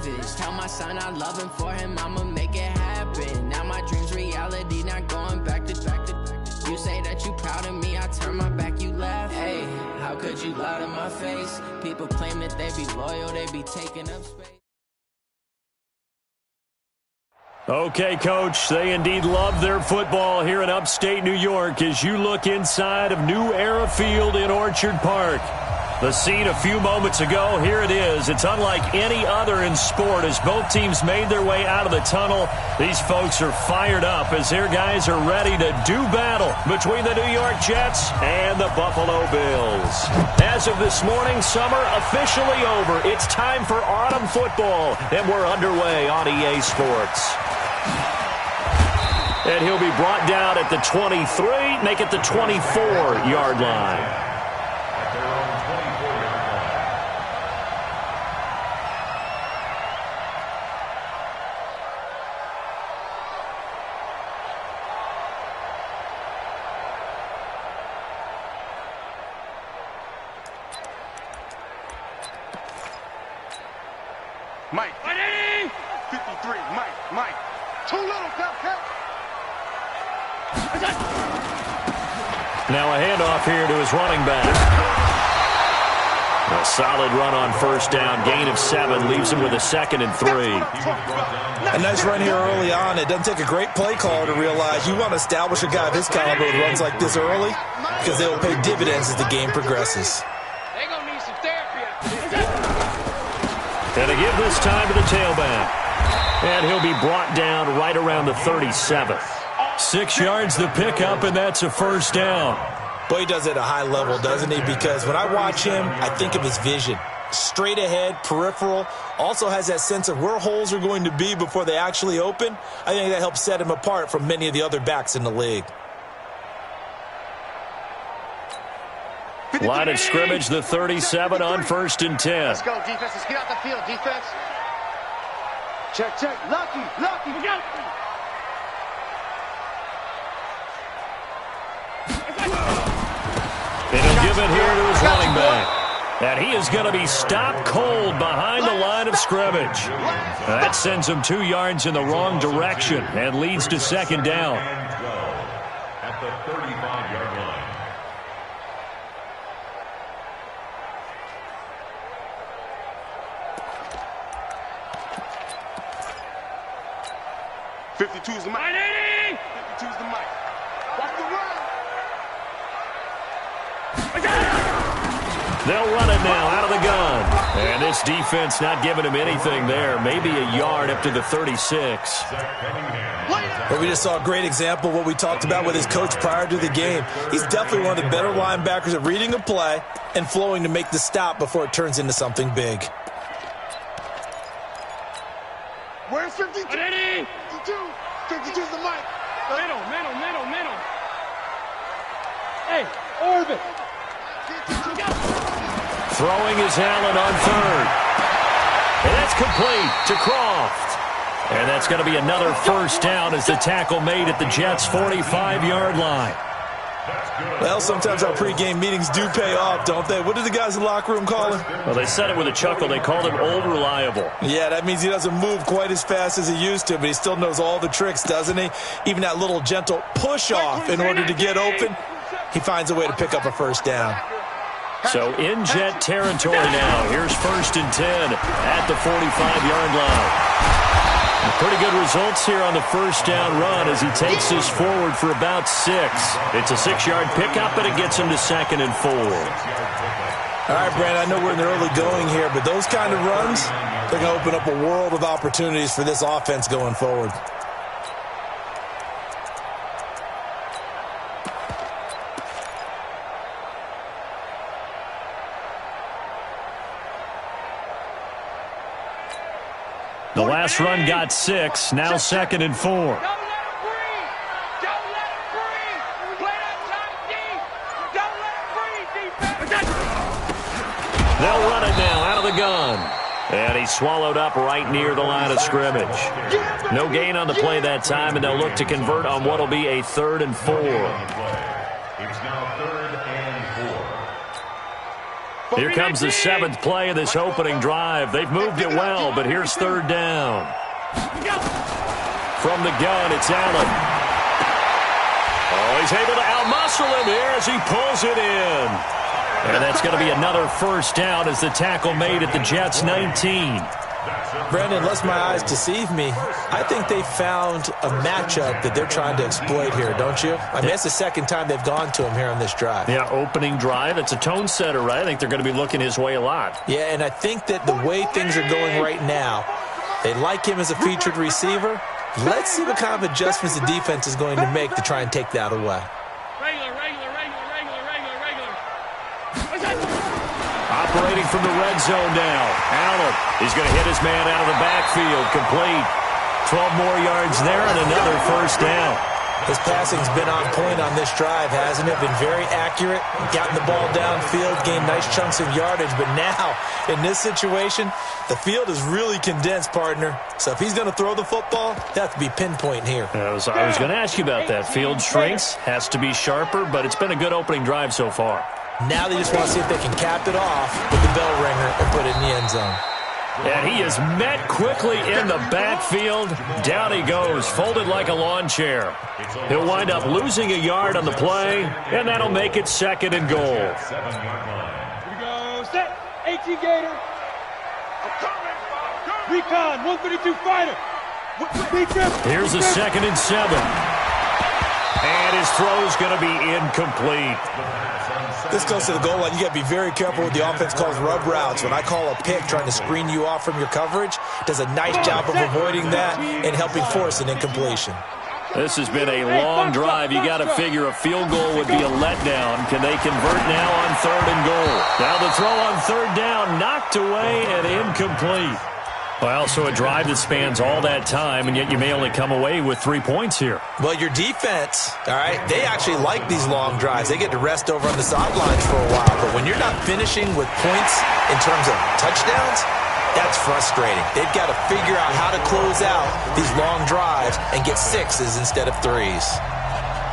savage. Tell my son I love him, for him I'ma make it happen. Now my dream's reality, not going back to. You say that you proud of me, I turn my back, you laugh. Hey, how could you lie to my face? People claim that they be loyal, they be taking up space. Okay, Coach, they indeed love their football here in upstate New York as you look inside of New Era Field in Orchard Park. The scene a few moments ago, here it is. It's unlike any other in sport as both teams made their way out of the tunnel. These folks are fired up as their guys are ready to do battle between the New York Jets and the Buffalo Bills. As of this morning, summer officially over. It's time for autumn football, and we're underway on EA Sports. And he'll be brought down at the 23, make it the 24-yard line. Mike. 53, Mike. Too little, Cap. Now a handoff here to his running back. A solid run on first down. Gain of 7 leaves him with a 2nd and 3. A nice run here early on. It doesn't take a great play caller to realize you want to establish a guy of his caliber with runs like this early because they will pay dividends as the game progresses. They're going to need some therapy. And they give this time to the tailback. And he'll be brought down right around the 37. 6 yards the pickup, and that's a first down. Boy, he does it at a high level, doesn't he? Because when I watch him, I think of his vision. Straight ahead, peripheral. Also has that sense of where holes are going to be before they actually open. I think that helps set him apart from many of the other backs in the league. Line of scrimmage, the 37 on 1st and 10. Let's go, defense. Let's get out the field, defense. Check. Lucky. We got it. And he'll give it here to his running back. And he is going to be stopped cold behind the line of scrimmage. That sends him 2 yards in the wrong direction and leads to 2nd down. At the 35-yard line. 52's the Mike. 52's the Mike. Watch the run. They'll run it now out of the gun. And this defense not giving him anything there. Maybe a yard up to the 36. Well, we just saw a great example of what we talked about with his coach prior to the game. He's definitely one of the better linebackers at reading a play and flowing to make the stop before it turns into something big. Where's 52? 52's the Mike. Middle. Hey, orbit. Throwing is Allen on 3rd. And that's complete to Croft. And that's going to be another first down as the tackle made at the Jets' 45-yard line. Well, sometimes our pregame meetings do pay off, don't they? What did the guys in the locker room call him? Well, they said it with a chuckle. They called him Old Reliable. Yeah, that means he doesn't move quite as fast as he used to, but he still knows all the tricks, doesn't he? Even that little gentle push-off in order to get open, he finds a way to pick up a first down. So in Jet territory now. Here's 1st and 10 at the 45-yard line. Pretty good results here on the first down run as he takes this forward for about 6. It's a 6-yard pickup, and it gets him to 2nd and 4. All right, Brandon, I know we're in the early going here, but those kind of runs, they're going to open up a world of opportunities for this offense going forward. The last run got 6, now 2nd and 4. Don't let him breathe. Play that tight D. Don't let him breathe, defense. They'll run it now out of the gun. And he's swallowed up right near the line of scrimmage. No gain on the play that time, and they'll look to convert on what will be a 3rd and 4. It's now 3rd and 4. Here comes the 7th play of this opening drive. They've moved it well, but here's 3rd down. From the gun, it's Allen. Oh, he's able to outmuscle him here as he pulls it in. And that's going to be another 1st down as the tackle made at the Jets' 19. Brandon, unless my eyes deceive me, I think they found a matchup that they're trying to exploit here, don't you? I mean, it's the 2nd time they've gone to him here on this drive. Yeah, opening drive. It's a tone setter, right? I think they're going to be looking his way a lot. Yeah, and I think that the way things are going right now, they like him as a featured receiver. Let's see what kind of adjustments the defense is going to make to try and take that away. Operating from the red zone now. Allen, he's going to hit his man out of the backfield. Complete. 12 more yards there and another 1st down. His passing's been on point on this drive, hasn't it? Been very accurate, gotten the ball downfield, gained nice chunks of yardage. But now, in this situation, the field is really condensed, partner. So if he's going to throw the football, they have to be pinpoint here. I was going to ask you about that. Field shrinks, has to be sharper, but it's been a good opening drive so far. Now they just want to see if they can cap it off with the bell ringer and put it in the end zone. And he is met quickly in the backfield. Down he goes, folded like a lawn chair. He'll wind up losing a yard on the play, and that'll make it 2nd and goal. Here we go, set, 18 Gator. Recon, 132 fighter. Here's a 2nd and 7. And his throw's going to be incomplete. This goes to the goal line. You got to be very careful with the offense calls rub routes. When I call a pick trying to screen you off from your coverage, does a nice job of avoiding that and helping force an incompletion. This has been a long drive. You got to figure a field goal would be a letdown. Can they convert now on 3rd and goal? Now the throw on 3rd down, knocked away and incomplete. Well, so a drive that spans all that time, and yet you may only come away with 3 points here. Well, your defense, all right, they actually like these long drives. They get to rest over on the sidelines for a while. But when you're not finishing with points in terms of touchdowns, that's frustrating. They've got to figure out how to close out these long drives and get 6s instead of 3s.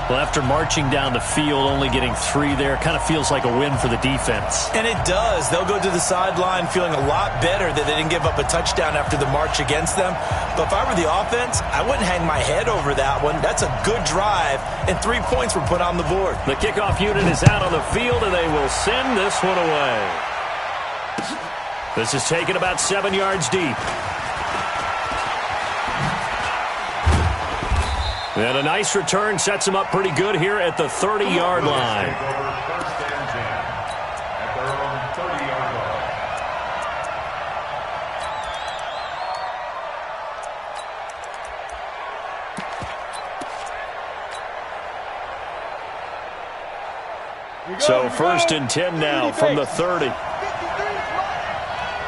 Well, after marching down the field, only getting 3 there, kind of feels like a win for the defense. And it does. They'll go to the sideline feeling a lot better that they didn't give up a touchdown after the march against them. But if I were the offense, I wouldn't hang my head over that one. That's a good drive, and 3 points were put on the board. The kickoff unit is out on the field, and they will send this one away. This is taken about 7 yards deep. And a nice return sets him up pretty good here at the 30-yard line. So 1st and 10 now from the 30.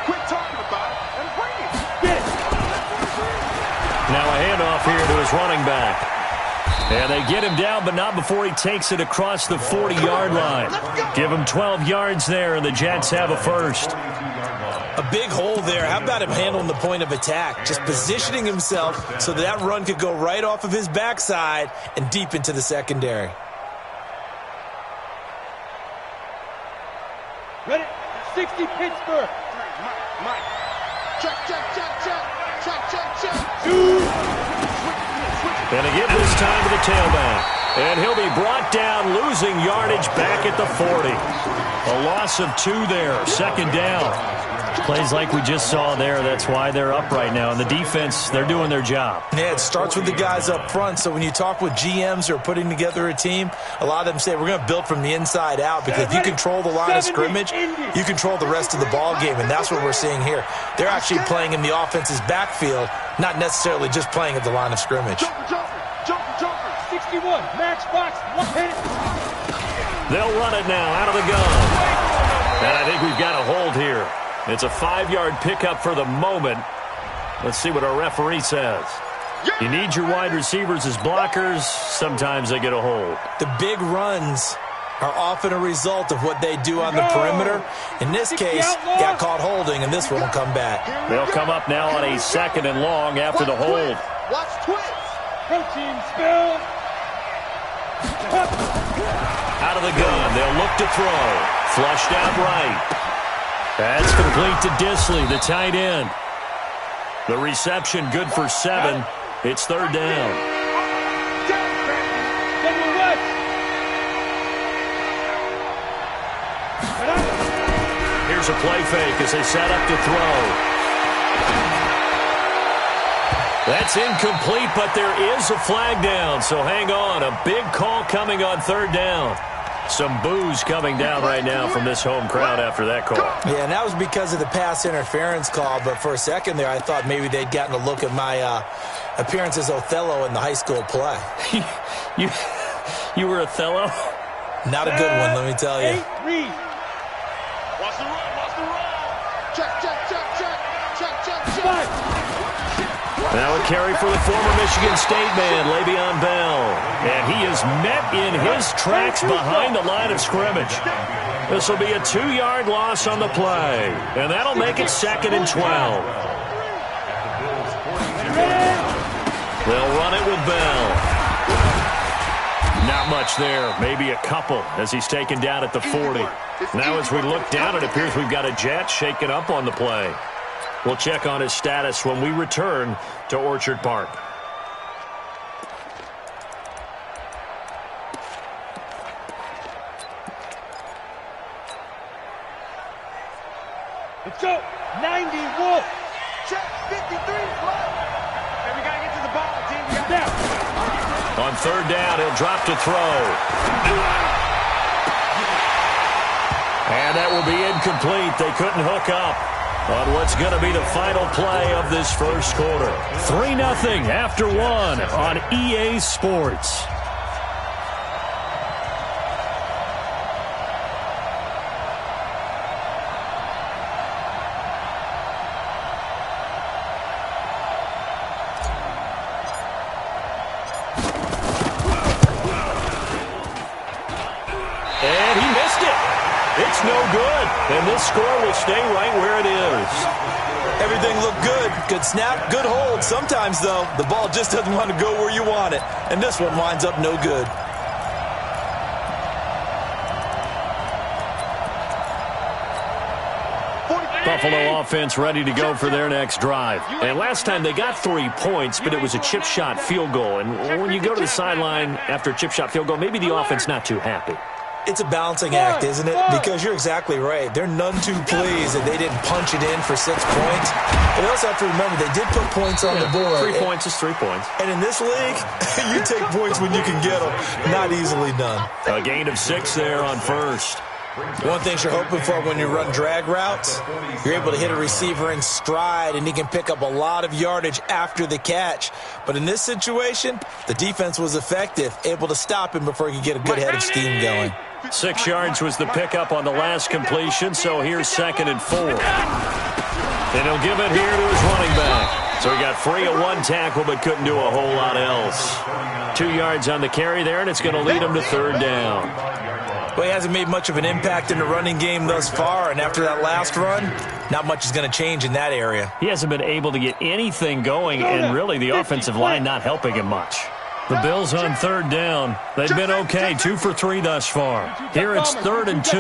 Quit talking about it and bring it. Now a handoff here to his running back. And they get him down, but not before he takes it across the 40-yard line. Give him 12 yards there, and the Jets have a 1st. A big hole there. How about him handling the point of attack? Just positioning himself so that run could go right off of his backside and deep into the secondary. Ready? 60 Pittsburgh. Mike. Check. And again this time to the tailback. And he'll be brought down, losing yardage back at the 40. A loss of 2 there, 2nd down. Plays like we just saw there, that's why they're up right now. And the defense, they're doing their job. Yeah, it starts with the guys up front. So when you talk with GMs who are putting together a team, a lot of them say we're going to build from the inside out, because if you control the line of scrimmage, you control the rest of the ball game, and that's what we're seeing here. They're actually playing in the offense's backfield, not necessarily just playing at the line of scrimmage. Jumper. 61, matchbox, 1 They'll run it now out of the gun. And I think we've got a hold here. It's a 5-yard pickup for the moment. Let's see what our referee says. You need your wide receivers as blockers. Sometimes they get a hold. The big runs are often a result of what they do on the perimeter. In this case, got caught holding, and this one will come back. They'll come up now on a 2nd and long after the hold. Watch twins. Protein spill. Out of the gun, they'll look to throw. Flushed out right. That's complete to Disley, the tight end. The reception good for 7. It's third down. Here's a play fake as they set up to throw. That's incomplete, but there is a flag down, so hang on. A big call coming on third down. Some boos coming down right now from this home crowd after that call. Yeah, and that was because of the pass interference call, but for a second there I thought maybe they'd gotten a look at my appearance as Othello in the high school play. You were Othello? Not a good one, let me tell you. Reed. Watch the run, watch the run. Check, check, check, check. Check, check, check. Now a carry for the former Michigan State man, Le'Veon Bell. And he is met in his tracks behind the line of scrimmage. This will be a 2-yard loss on the play. And that'll make it 2nd and 12. They'll run it with Bell. Not much there, maybe a couple as he's taken down at the 40. Now as we look down, it appears we've got a Jet shaken up on the play. We'll check on his status when we return to Orchard Park. Let's go. 90 Wolf. Check, 53. Hey, we got to get to the ball, team. We got Down. On third down, he'll drop to throw. And that will be incomplete. They couldn't hook up on what's going to be the final play of this first quarter. 3-0 after 1 on EA Sports. And he missed it. It's no good. And this score will stay right where it is. Everything looked good. Good snap, good hold. Sometimes, though, the ball just doesn't want to go where you want it. And this one winds up no good. Buffalo offense ready to go for their next drive. And last time they got 3 points, but it was a chip shot field goal. And when you go to the sideline after a chip shot field goal, maybe the offense not too happy. It's a balancing act, isn't it? Because you're exactly right. They're none too pleased that they didn't punch it in for 6 points. But they also have to remember they did put points on the board. 3 points is 3 points. And in this league, you take points when you can get them. Not easily done. A gain of 6 there on first. One thing you're hoping for when you run drag routes, you're able to hit a receiver in stride, and he can pick up a lot of yardage after the catch. But in this situation, the defense was effective, able to stop him before he could get a good head of steam going. 6 yards was the pickup on the last completion, so here's 2nd and 4. And he'll give it here to his running back. So he got free of 1 tackle but couldn't do a whole lot else. 2 yards on the carry there, and it's going to lead him to third down. Well, he hasn't made much of an impact in the running game thus far, and after that last run, not much is going to change in that area. He hasn't been able to get anything going, and really the offensive line not helping him much. The Bills on third down. They've been okay, 2 for 3 thus far. Here it's 3rd and 2.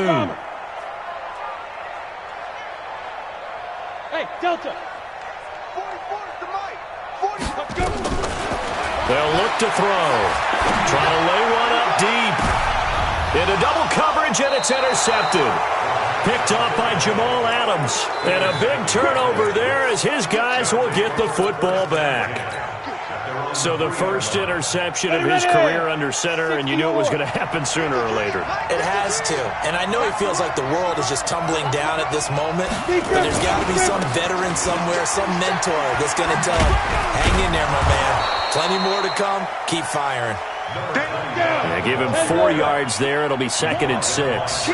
Hey, Delta. 44 to Mike. 40. They'll look to throw. Trying to lay one up deep. Into double coverage, and it's intercepted. Picked off by Jamal Adams. And a big turnover there as his guys will get the football back. So the first interception of his career under center, and you knew it was going to happen sooner or later. It has to. And I know he feels like the world is just tumbling down at this moment, but there's got to be some veteran somewhere, some mentor that's going to tell him, hang in there, my man. Plenty more to come. Keep firing. Yeah, give him 4 yards there. It'll be 2nd and 6.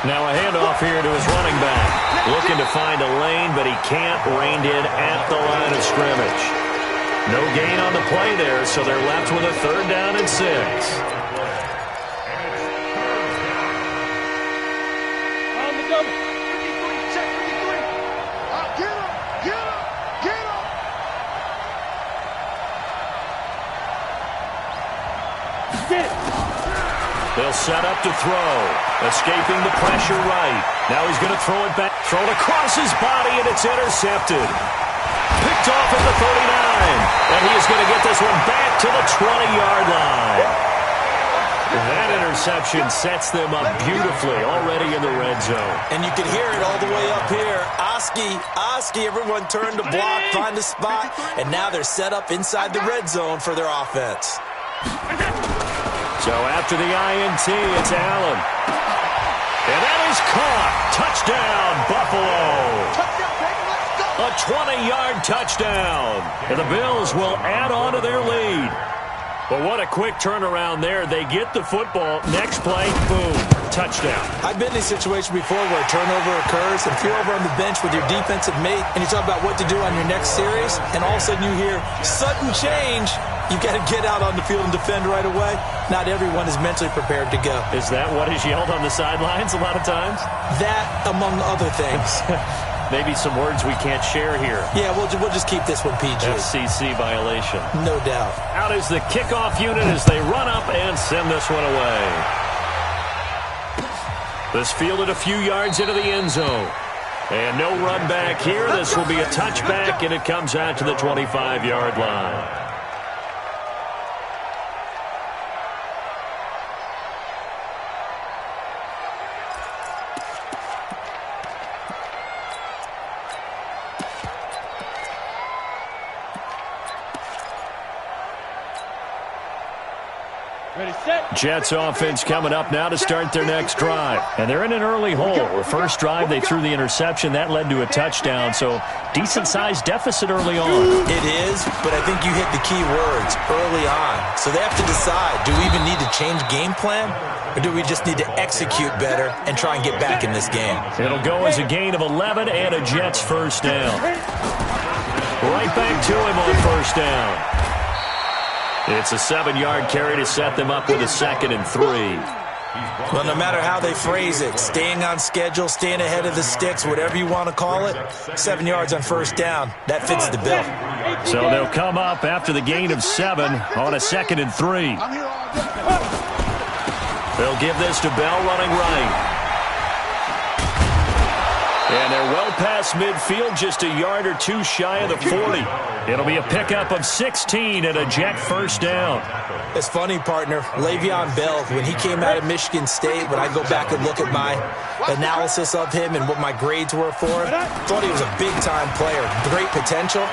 Now a handoff here to his running back. Looking to find a lane, but he can't. Reined in at the line of scrimmage. No gain on the play there, so they're left with a 3rd down and 6. On the double. 53, check 53. Get him, get him, get him. Get it. They'll He'll set up to throw. Escaping the pressure right. Now he's going to throw it back. Throw it across his body, and it's intercepted. Picked off at the 39. And he is going to get this one back to the 20-yard line. That interception sets them up beautifully already in the red zone. And you can hear it all the way up here. Oski, everyone turned to block, find a spot, and now they're set up inside the red zone for their offense. So after the INT, it's Allen. And that is caught. Touchdown, Buffalo. A 20-yard touchdown. And the Bills will add on to their lead. But what a quick turnaround there. They get the football. Next play, boom, touchdown. I've been in a situation before where a turnover occurs, and if you're over on the bench with your defensive mate, and you talk about what to do on your next series, and all of a sudden you hear sudden change, you've got to get out on the field and defend right away. Not everyone is mentally prepared to go. Is that what is yelled on the sidelines a lot of times? That, among other things. Maybe some words we can't share here. Yeah, we'll just keep this one PG. FCC violation. No doubt. Out is the kickoff unit as they run up and send this one away. This fielded a few yards into the end zone. And no run back here. This will be a touchback, and it comes out to the 25-yard line. Jets offense coming up now to start their next drive. And they're in an early hole. The first drive, they threw the interception. That led to a touchdown. So decent-sized deficit early on. It is, but I think you hit the key words early on. So they have to decide, do we even need to change game plan? Or do we just need to execute better and try and get back in this game? It'll go as a gain of 11 and a Jets first down. Right back to him on first down. It's a 7-yard carry to set them up with a 2nd and 3. Well, no matter how they phrase it, staying on schedule, staying ahead of the sticks, whatever you want to call it, 7 yards on first down, that fits the bill. So they'll come up after the gain of 7 on a 2nd and 3. They'll give this to Bell running right. And they're well past midfield, just a yard or two shy of the 40. It'll be a pickup of 16 and a Jet first down. It's funny, partner. Le'Veon Bell, when he came out of Michigan State, when I go back and look at my analysis of him and what my grades were for him, thought he was a big-time player, great potential,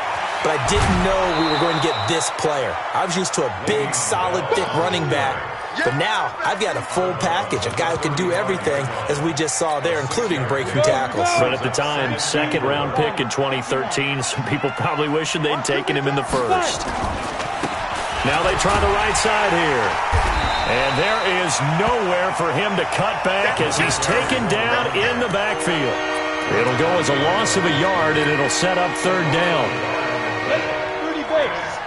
but I didn't know we were going to get this player. I was used to a big, solid, thick running back. But now, I've got a full package, a guy who can do everything, as we just saw there, including breaking tackles. But at the time, second-round pick in 2013, some people probably wishing they'd taken him in the first. Now they try the right side here. And there is nowhere for him to cut back as he's taken down in the backfield. It'll go as a loss of a yard, and it'll set up third down. 30 base.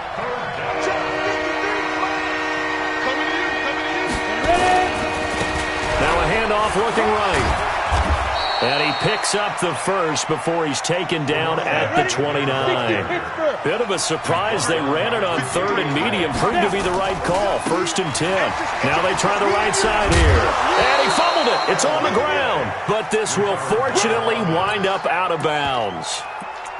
Now a handoff looking right. And he picks up the first before he's taken down at the 29. Bit of a surprise. They ran it on 3rd and medium. Proved to be the right call. 1st and 10. Now they try the right side here. And he fumbled it. It's on the ground. But this will fortunately wind up out of bounds.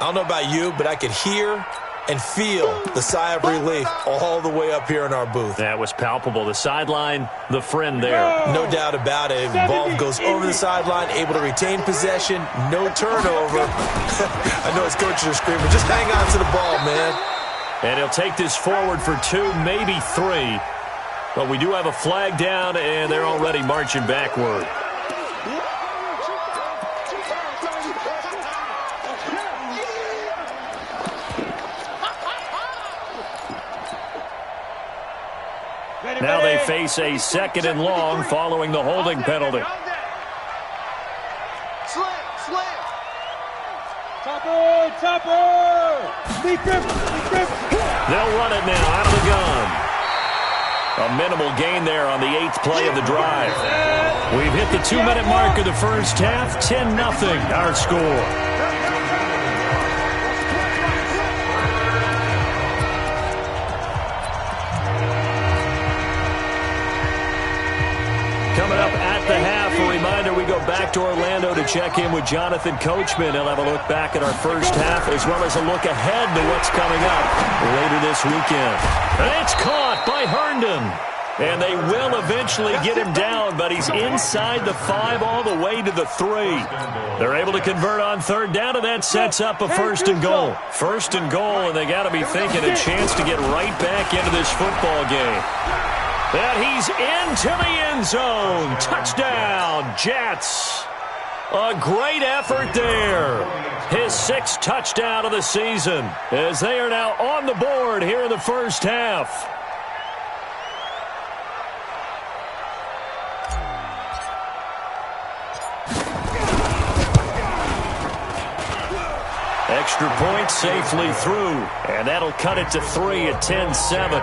I don't know about you, but I could hear and feel the sigh of relief all the way up here in our booth. That was palpable. The sideline, the friend there. No doubt about it. Ball goes over the sideline, able to retain possession, no turnover. I know his coaches are screaming, just hang on to the ball, man. And he'll take this forward for 2, maybe 3. But we do have a flag down, and they're already marching backward. Now they face a 2nd and long following the holding penalty. Topper! They'll run it now out of the gun. A minimal gain there on the 8th play of the drive. We've hit the 2-minute mark of the first half. 10-0 our score. to check in with Jonathan Coachman. He'll have a look back at our first half as well as a look ahead to what's coming up later this weekend. And it's caught by Herndon. And they will eventually get him down, but he's inside the 5 all the way to the 3. They're able to convert on third down, and that sets up a first and goal. First and goal, and they got to be thinking a chance to get right back into this football game. And he's into the end zone. Touchdown, Jets. A great effort there. His 6th touchdown of the season as they are now on the board here in the first half. Extra point safely through, and that'll cut it to 3 at 10-7.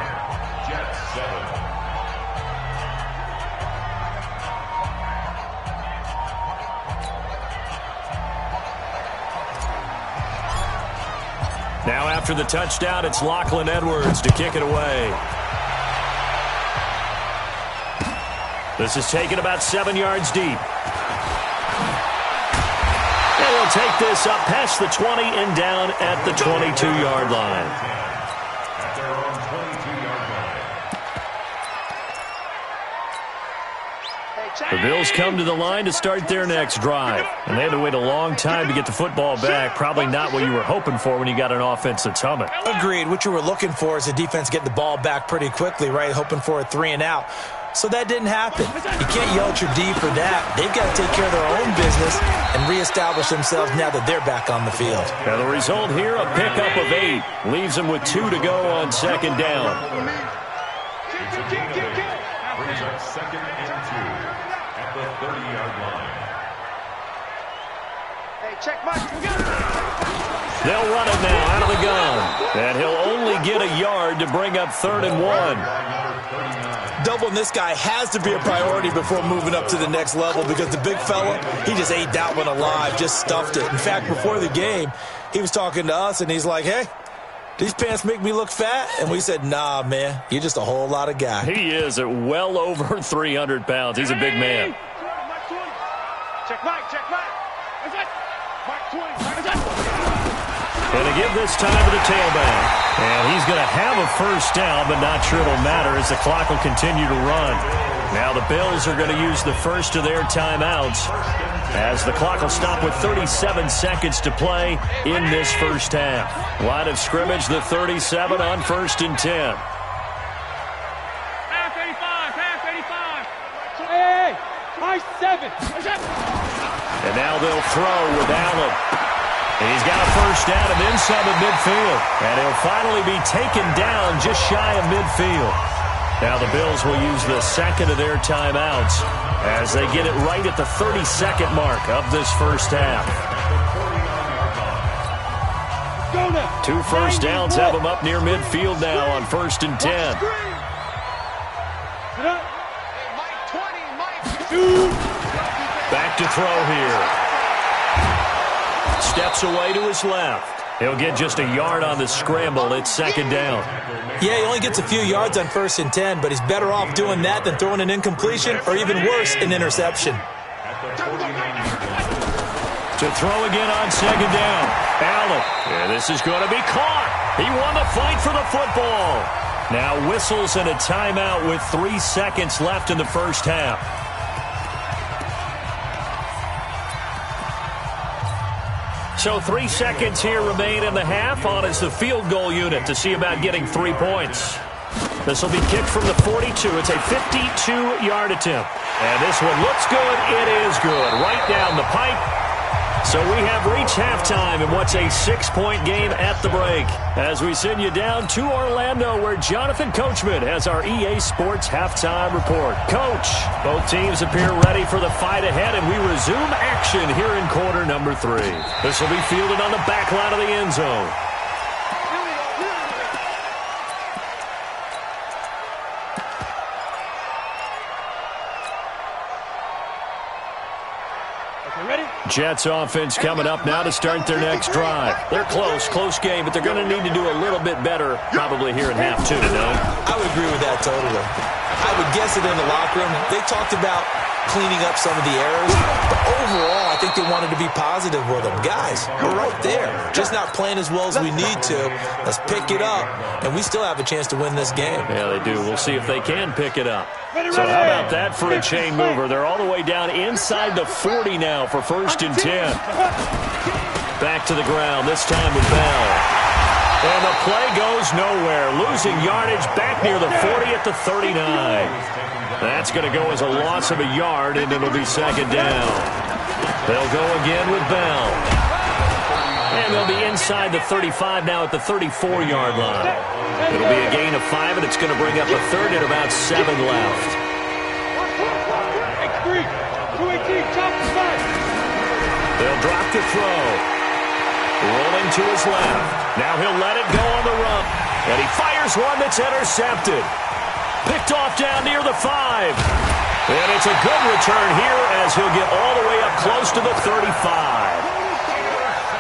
Now after the touchdown, it's Lachlan Edwards to kick it away. This is taken about 7 yards deep. And he'll take this up past the 20 and down at the 22-yard line. At their own 22-yard line. The Bills come to the line to start their next drive. And they had to wait a long time to get the football back. Probably not what you were hoping for when you got an offense that's humming. Agreed. What you were looking for is the defense getting the ball back pretty quickly, right? Hoping for a 3 and out. So that didn't happen. You can't yell at your D for that. They've got to take care of their own business and reestablish themselves now that they're back on the field. Now the result here, a pickup of 8. Leaves them with 2 to go on second down. Brings up 2nd and 2 at the 30-yard line. Hey, check Mike. They'll run it now out of the gun. And he'll only get a yard to bring up 3rd and 1. Doubling this guy has to be a priority before moving up to the next level because the big fella, he just ate that one alive, just stuffed it. In fact, before the game, he was talking to us, and he's like, hey, these pants make me look fat? And we said, nah, man, you're just a whole lot of guy. He is at well over 300 pounds. He's a big man. Check Mike, check Mike. Mike 20, And to give this time to the tailback. And he's going to have a first down, but not sure it'll matter as the clock will continue to run. Now the Bills are going to use the first of their timeouts as the clock will stop with 37 seconds to play in this first half. Line of scrimmage, the 37 on 1st and 10. Half 85. Hey, high 7. And now they'll throw with Allen. And he's got a first down and then some at midfield. And he'll finally be taken down just shy of midfield. Now the Bills will use the second of their timeouts as they get it right at the 32nd mark of this first half. 2 first downs have them up near midfield now on 1st and 10. Back to throw here. Steps away to his left. He'll get just a yard on the scramble. It's 2nd down. Yeah, he only gets a few yards on 1st and 10, but he's better off doing that than throwing an incompletion or even worse, an interception. To throw again on 2nd down. Allen. Yeah, this is going to be caught. He won the fight for the football. Now whistles and a timeout with 3 seconds left in the first half. So 3 seconds here remain in the half. On is the field goal unit to see about getting 3 points. This will be kicked from the 42. It's a 52-yard attempt. And this one looks good. It is good. Right down the pipe. So we have reached halftime in what's a 6-point game at the break. As we send you down to Orlando where Jonathan Coachman has our EA Sports halftime report. Coach, both teams appear ready for the fight ahead, and we resume action here in quarter number 3. This will be fielded on the back line of the end zone. Jets offense coming up now to start their next drive. They're close game, but they're going to need to do a little bit better probably here in half 2, no? I would agree with that totally. I would guess it in the locker room. They talked about cleaning up some of the errors. But overall, I think they wanted to be positive with them. Guys, we're right there. Just not playing as well as we need to. Let's pick it up, and we still have a chance to win this game. Yeah, they do. We'll see if they can pick it up. So how about that for a chain mover? They're all the way down inside the 40 now for 1st and 10. Back to the ground, this time with Bell. And the play goes nowhere. Losing yardage back near the 40 at the 39. That's going to go as a loss of a yard, and it'll be 2nd down. They'll go again with Bell. And they'll be inside the 35 now at the 34-yard line. It'll be a gain of 5, and it's going to bring up a 3rd and about 7 left. X3, 218, chop the side. They'll drop the throw. Rolling to his left. Now he'll let it go on the run. And he fires one that's intercepted. Picked off down near the 5. And it's a good return here as he'll get all the way up close to the 35.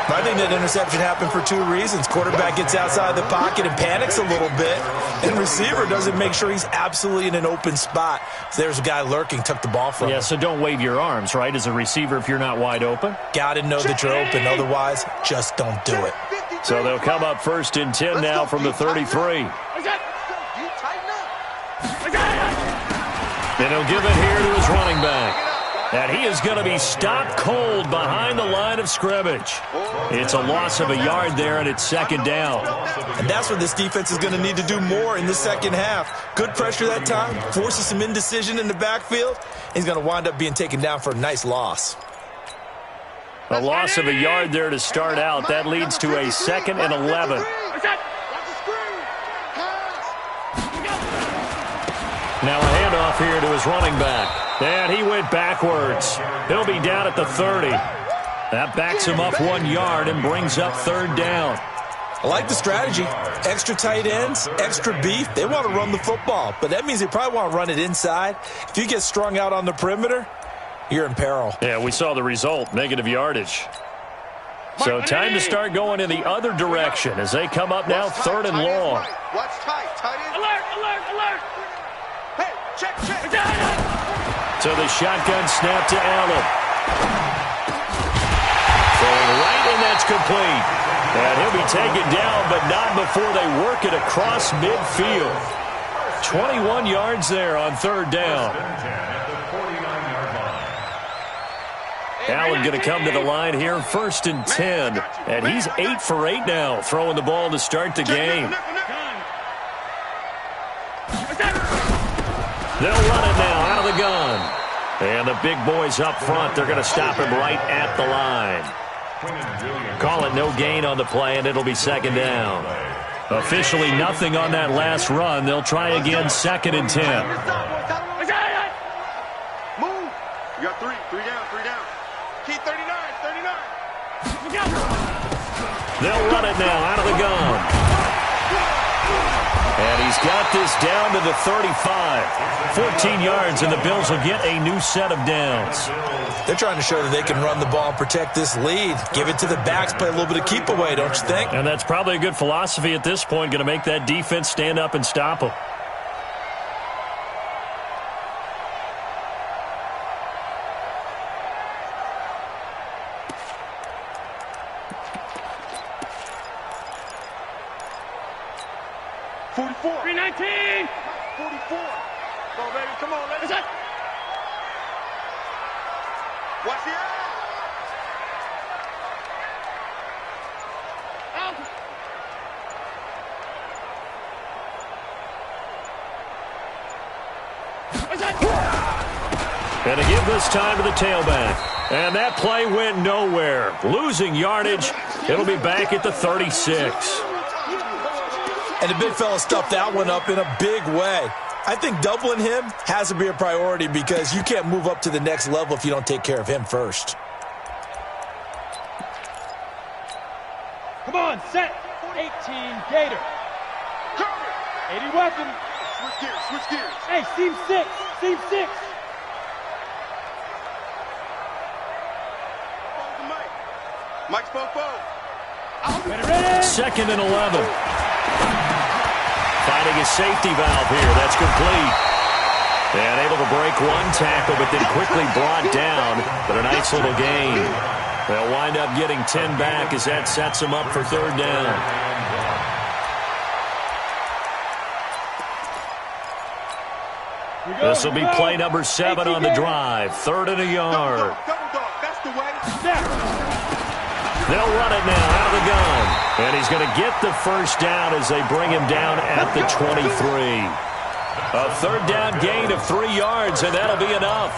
I think that interception happened for 2 reasons. Quarterback gets outside the pocket and panics a little bit, and receiver doesn't make sure he's absolutely in an open spot. So there's a guy lurking, took the ball from him. Yeah, so don't wave your arms, right, as a receiver if you're not wide open. Got to know that you're open. Otherwise, just don't do it. So they'll come up 1st and 10 now from the 33. And he'll give it here to his running back. And he is going to be stopped cold behind the line of scrimmage. It's a loss of a yard there, and it's 2nd down. And that's what this defense is going to need to do more in the second half. Good pressure that time, forces some indecision in the backfield. He's going to wind up being taken down for a nice loss. A loss of a yard there to start out. That leads to a 2nd and 11. Now a handoff here to his running back. And he went backwards. He'll be down at the 30. That backs him up 1 yard and brings up 3rd down. I like the strategy. Extra tight ends, extra beef. They want to run the football, but that means they probably want to run it inside. If you get strung out on the perimeter, you're in peril. Yeah, we saw the result, negative yardage. So time to start going in the other direction as they come up now 3rd and long. Watch tight end. Alert, alert, alert. Hey, check. So the shotgun snap to Allen. Throwing right, and that's complete. And he'll be taken down, but not before they work it across midfield. 21 yards there on 3rd down. Allen going to come to the line here, 1st and 10. And he's 8 for 8 now, throwing the ball to start the game. They'll run it now out of the gun. And the big boys up front, they're going to stop him right at the line. Call it no gain on the play, and it'll be 2nd down. Officially nothing on that last run. They'll try again, 2nd and 10. Move. You got 3 down. Key 39. They'll run it now out of the gun. And he's got this down to the 35. 14 yards, and the Bills will get a new set of downs. They're trying to show that they can run the ball and protect this lead. Give it to the backs, play a little bit of keep away, don't you think? And that's probably a good philosophy at this point, going to make that defense stand up and stop them. Come on, let's go. Watch the eye. And to give this time to the tailback. And that play went nowhere. Losing yardage. It'll be back at the 36. And the big fella stuffed that one up in a big way. I think doubling him has to be a priority because you can't move up to the next level if you don't take care of him first. Come on, set. 18, Gator. 80 weapon. Switch gears. Hey, seam 6. Mike's Fofo. Ready. 2nd and 11. Finding a safety valve here. That's complete. And able to break one tackle, but then quickly brought down. But a nice little gain. They'll wind up getting 10 back as that sets them up for third down. This will be play number 7 on the drive. 3rd and a yard. They'll run it now out of the gun. And he's going to get the first down as they bring him down at the 23. A third down gain of 3 yards, and that'll be enough.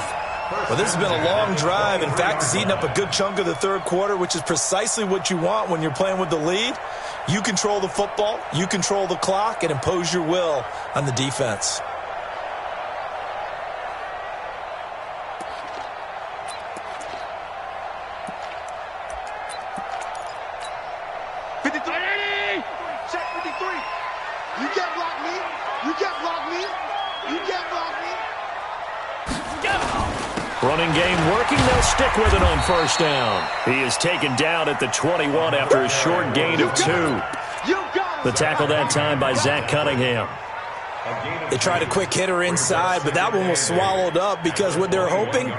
Well, this has been a long drive. In fact, it's eaten up a good chunk of the third quarter, which is precisely what you want when you're playing with the lead. You control the football, you control the clock, and impose your will on the defense. Running game working. They'll stick with it on first down. He is taken down at the 21 after a short gain of 2. The tackle that time by Zach Cunningham. They tried a quick hitter inside, but that one was swallowed up because what they're hoping,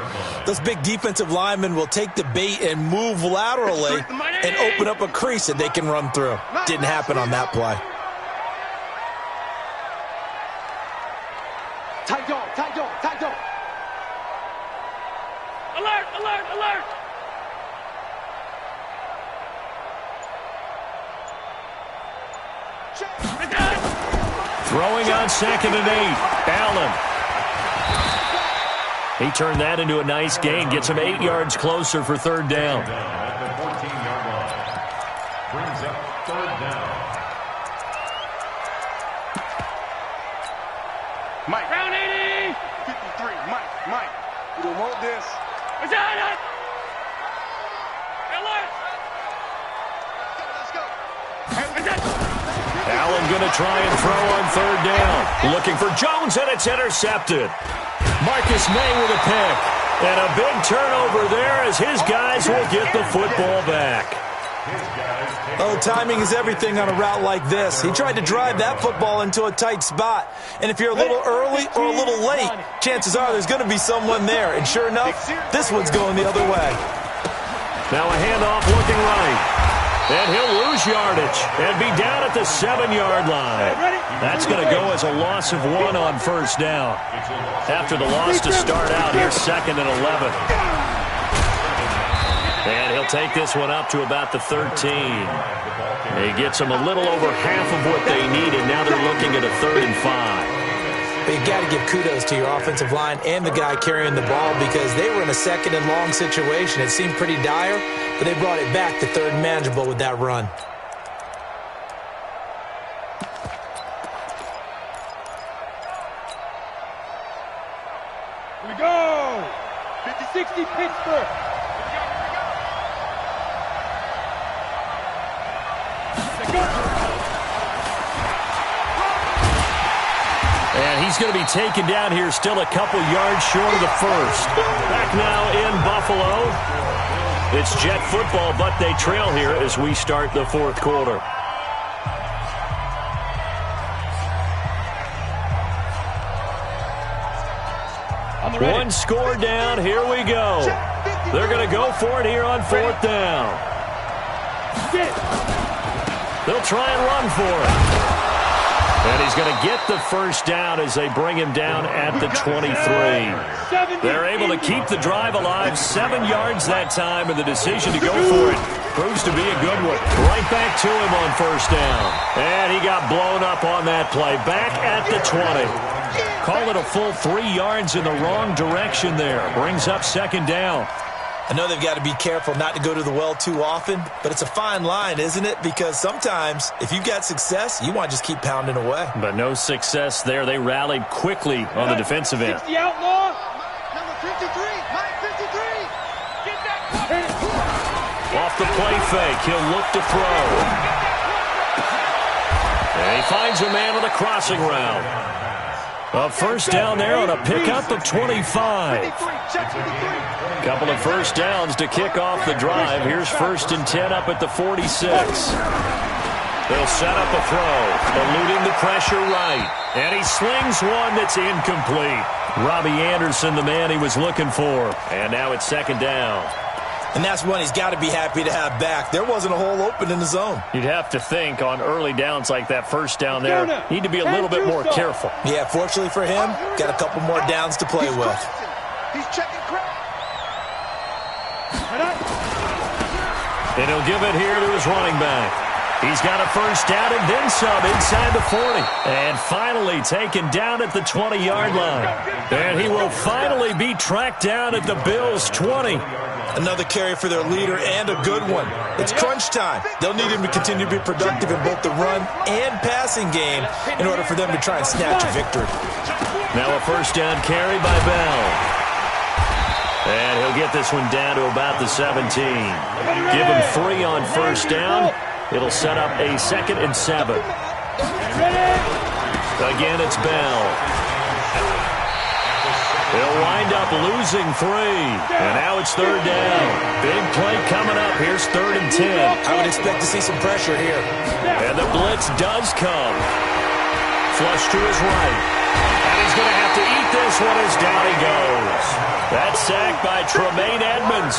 those big defensive linemen will take the bait and move laterally and open up a crease that they can run through. Didn't happen on that play. Tight dog, tight dog, tight dog. Alert, alert, alert! Throwing on 2nd and 8. Allen. He turned that into a nice gain. Gets him 8 yards closer for third down. At the 14-yard line. Brings up third down. Mike. Round 80! 53, Mike. You don't want this. Is that it? Alert! Let's go. Allen going to try and throw on third down. Looking for Jones, and it's intercepted. Marcus May with a pick. And a big turnover there as his guys will get the football back. Oh, timing is everything on a route like this. He tried to drive that football into a tight spot. And if you're a little early or a little late, chances are there's going to be someone there. And sure enough, this one's going the other way. Now a handoff looking right. And he'll lose yardage and be down at the 7-yard line. That's going to go as a loss of 1 on first down. After the loss to start out, here's 2nd and 11. And he'll take this one up to about the 13. He gets them a little over half of what they needed. Now they're looking at a 3rd and 5. But you got to give kudos to your offensive line and the guy carrying the ball because they were in a 2nd and long situation. It seemed pretty dire, but they brought it back to 3rd and manageable with that run. Here we go! 50-60 Pittsburgh! And he's going to be taken down here still a couple yards short of the first. Back now in Buffalo. It's Jet football, but they trail here as we start the fourth quarter. One score down. Here we go. They're going to go for it here on 4th down. They'll try and run for it. And he's going to get the first down as they bring him down at the 23. They're able to keep the drive alive. 7 yards that time, and the decision to go for it proves to be a good one. Right back to him on first down. And he got blown up on that play. Back at the 20. Call it a full 3 yards in the wrong direction there. Brings up 2nd down. I know they've got to be careful not to go to the well too often, but it's a fine line, isn't it? Because sometimes, if you've got success, you want to just keep pounding away. But no success there. They rallied quickly on the defensive end. 60 outlaw! Number 53, Mike 53. Get that! Off the play fake, he'll look to throw. And he finds a man on the crossing route. A first down there on a pickup of 25. Couple of first downs to kick off the drive. Here's 1st and 10 up at the 46. They'll set up a throw, eluding the pressure right. And he slings one that's incomplete. Robbie Anderson, the man he was looking for. And now it's second down. And that's one he's got to be happy to have back. There wasn't a hole open in the zone. You'd have to think on early downs like that, first down there, need to be a little bit more careful. Yeah, fortunately for him, got a couple more downs to play with. He's checking crap. And he'll give it here to his running back. He's got a first down and then some inside the 40. And finally taken down at the 20-yard line. And he will finally be tracked down at the Bills' 20. Another carry for their leader and a good one. It's crunch time. They'll need him to continue to be productive in both the run and passing game in order for them to try and snatch a victory. Now a first down carry by Bell. And he'll get this one down to about the 17. Give him 3 on first down. It'll set up a 2nd and 7. Again, it's Bell. They'll wind up losing 3. And now it's 3rd down. Big play coming up. Here's 3rd and 10. I would expect to see some pressure here. And the blitz does come. Flush to his right. And he's going to have to eat this one as down he goes. That's sacked by Tremaine Edmonds.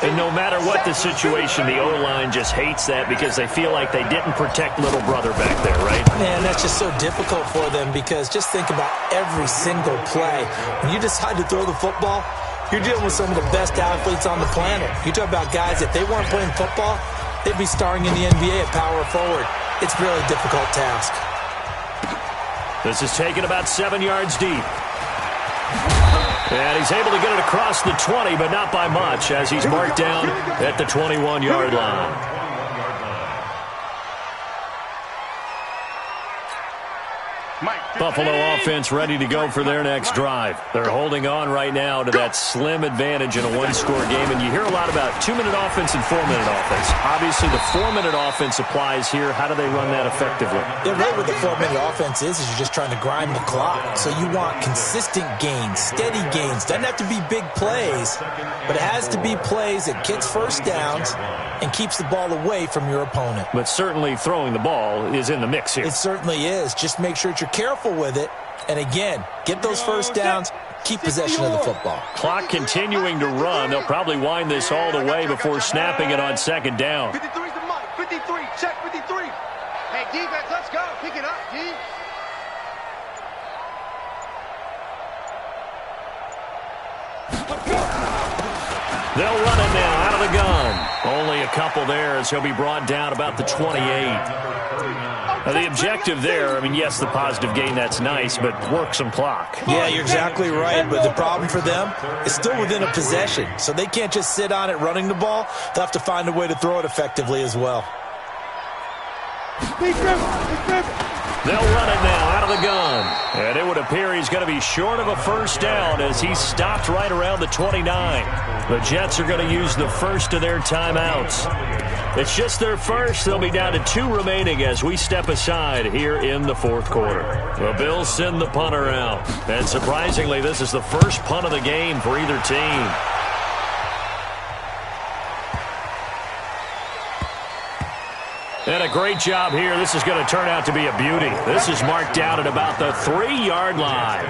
And no matter what the situation, the O-line just hates that because they feel like they didn't protect little brother back there, right? Man, that's just so difficult for them because just think about every single play. When you decide to throw the football, you're dealing with some of the best athletes on the planet. You talk about guys, if they weren't playing football, they'd be starring in the NBA at power forward. It's a really difficult task. This is taken about 7 yards deep. And he's able to get it across the 20, but not by much, as he's marked down at the 21-yard line. Buffalo offense ready to go for their next drive. They're holding on right now to that slim advantage in a one-score game, and you hear a lot about 2-minute offense and 4-minute offense. Obviously, the 4-minute offense applies here. How do they run that effectively? Yeah, really what the 4-minute offense is you're just trying to grind the clock. So you want consistent gains, steady gains. Doesn't have to be big plays, but it has to be plays that gets first downs and keeps the ball away from your opponent. But certainly throwing the ball is in the mix here. It certainly is. Just make sure that you're careful with it. And again, get those first downs, keep possession of the football. Clock continuing to run. They'll probably wind this all the way before snapping it on second down. 53's the money. 53. Check 53. Hey, defense, let's go. Pick it up, D. They'll run it now out of the gun. Only a couple there as he'll be brought down about the 28. Now the objective there, I mean, yes, the positive gain, that's nice, but work some clock. Yeah, you're exactly right, but the problem for them is still within a possession, so they can't just sit on it running the ball. They'll have to find a way to throw it effectively as well. They'll run it now out of the gun. And it would appear he's going to be short of a first down as he's stopped right around the 29. The Jets are going to use the first of their timeouts. It's just their first. They'll be down to 2 remaining as we step aside here in the fourth quarter. The Bills send the punter out. And surprisingly, this is the first punt of the game for either team. And a great job here. This is going to turn out to be a beauty. This is marked down at about the 3-yard line.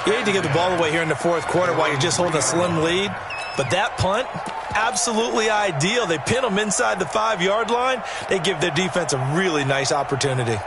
You hate to give the ball away here in the fourth quarter while you're just holding a slim lead. But that punt, absolutely ideal. They pin them inside the 5-yard line. They give their defense a really nice opportunity.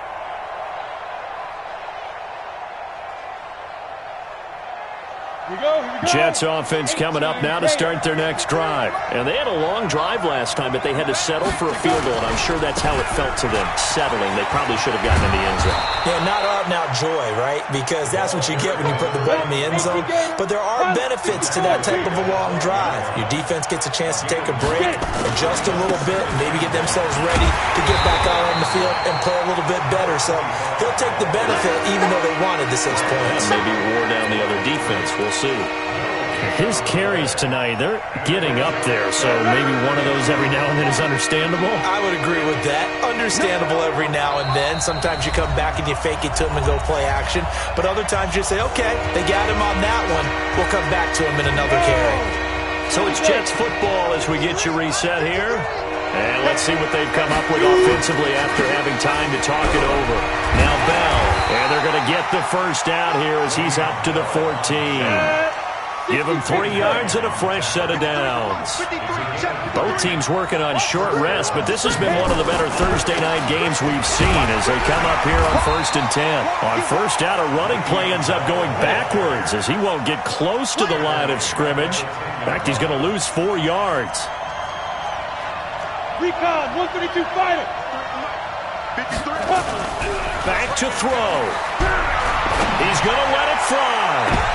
Jets offense coming up now to start their next drive. And they had a long drive last time, but they had to settle for a field goal, and I'm sure that's how it felt to them, settling. They probably should have gotten in the end zone. Yeah, not out-and-out joy, right? Because that's what you get when you put the ball in the end zone. But there are benefits to that type of a long drive. Your defense gets a chance to take a break, adjust a little bit, and maybe get themselves ready to get back out on the field and play a little bit better. So they'll take the benefit even though they wanted the 6 points. And maybe wore down the other defense. We'll see. His carries tonight, they're getting up there, so maybe one of those every now and then is understandable. I would agree with that. Understandable every now and then. Sometimes you come back and you fake it to him and go play action. But other times you say, okay, they got him on that one. We'll come back to him in another carry. So it's Jets football as we get you reset here. And let's see what they've come up with offensively after having time to talk it over. Now Bell, and they're going to get the first down here as he's up to the 14. Give him 3 yards and a fresh set of downs. Both teams working on short rest, but this has been one of the better Thursday night games we've seen as they come up here on 1st and 10. On first down, a running play ends up going backwards as he won't get close to the line of scrimmage. In fact, he's going to lose 4 yards. Recon, 132 fighter. Back to throw. He's going to let it fly.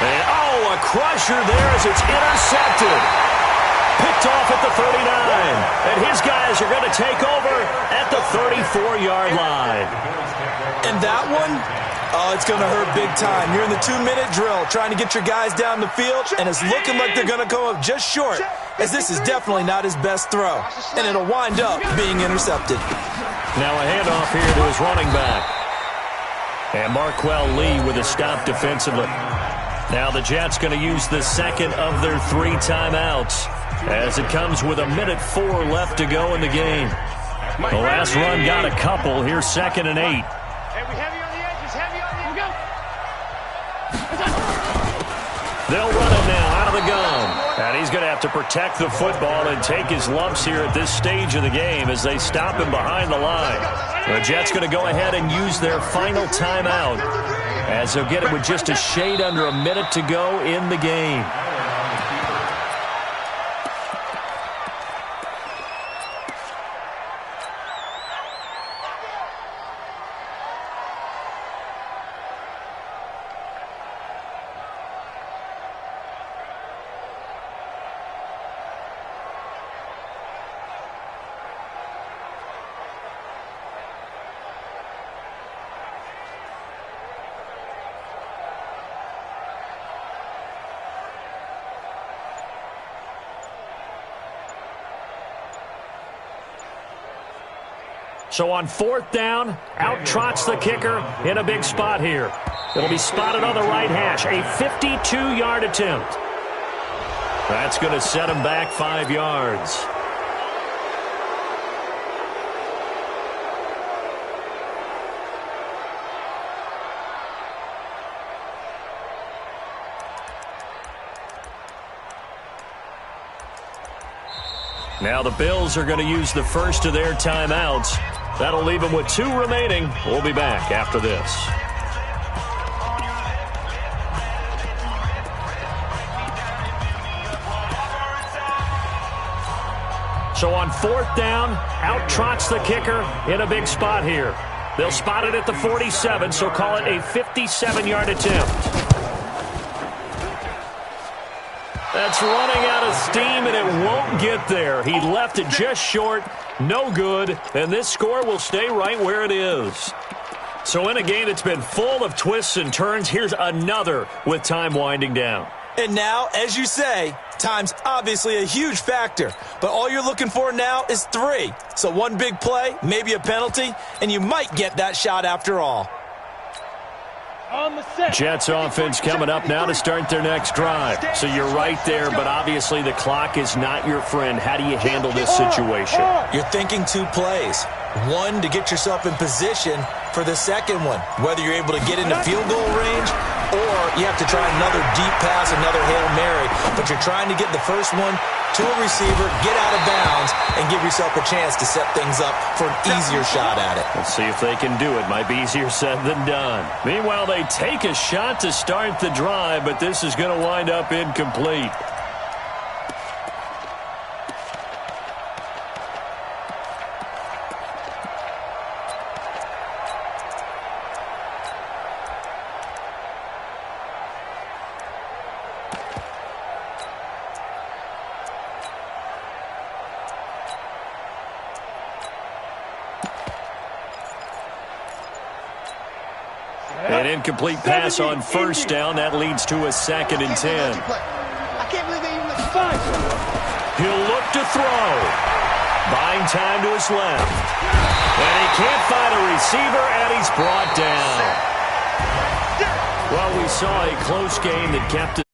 And, a crusher there as it's intercepted. Picked off at the 39. And his guys are going to take over at the 34-yard line. And that one, it's going to hurt big time. You're in the 2-minute drill trying to get your guys down the field, and it's looking like they're going to come up just short, as this is definitely not his best throw. And it'll wind up being intercepted. Now a handoff here to his running back. And Marquell Lee with a stop defensively. Now the Jets going to use the second of their 3 timeouts as it comes with 1:04 left to go in the game. The last run got a couple. Here's 2nd and 8. Hey, we heavy on the edges, heavy on the edges. They'll run it now out of the gun. And he's going to have to protect the football and take his lumps here at this stage of the game as they stop him behind the line. The Jets going to go ahead and use their final timeout as they'll get it with just a shade under a minute to go in the game. So on 4th down, out trots the kicker in a big spot here. It'll be spotted on the right hash, a 52-yard attempt. That's going to set him back 5 yards. Now the Bills are going to use the first of their timeouts. That'll leave them with 2 remaining. We'll be back after this. So on 4th down, out trots the kicker in a big spot here. They'll spot it at the 47, so call it a 57-yard attempt. That's running out of steam, and it won't get there. He left it just short, no good, and this score will stay right where it is. So in a game that's been full of twists and turns, here's another with time winding down. And now, as you say, time's obviously a huge factor, but all you're looking for now is 3. So one big play, maybe a penalty, and you might get that shot after all. Jets offense coming up now to start their next drive. So you're right there, but obviously the clock is not your friend. How do you handle this situation? You're thinking 2 plays. One, to get yourself in position for the second one, whether you're able to get into field goal range or you have to try another deep pass, another Hail Mary, but you're trying to get the first one to a receiver, get out of bounds, and give yourself a chance to set things up for an easier shot at it. Let's see if they can do it. Might be easier said than done. Meanwhile, they take a shot to start the drive, but this is going to wind up incomplete. An incomplete pass on first down. That leads to a 2nd and 10. I can't believe they even let you find. He'll look to throw. Buying time to his left. And he can't find a receiver, and he's brought down. Well, we saw a close game that kept it.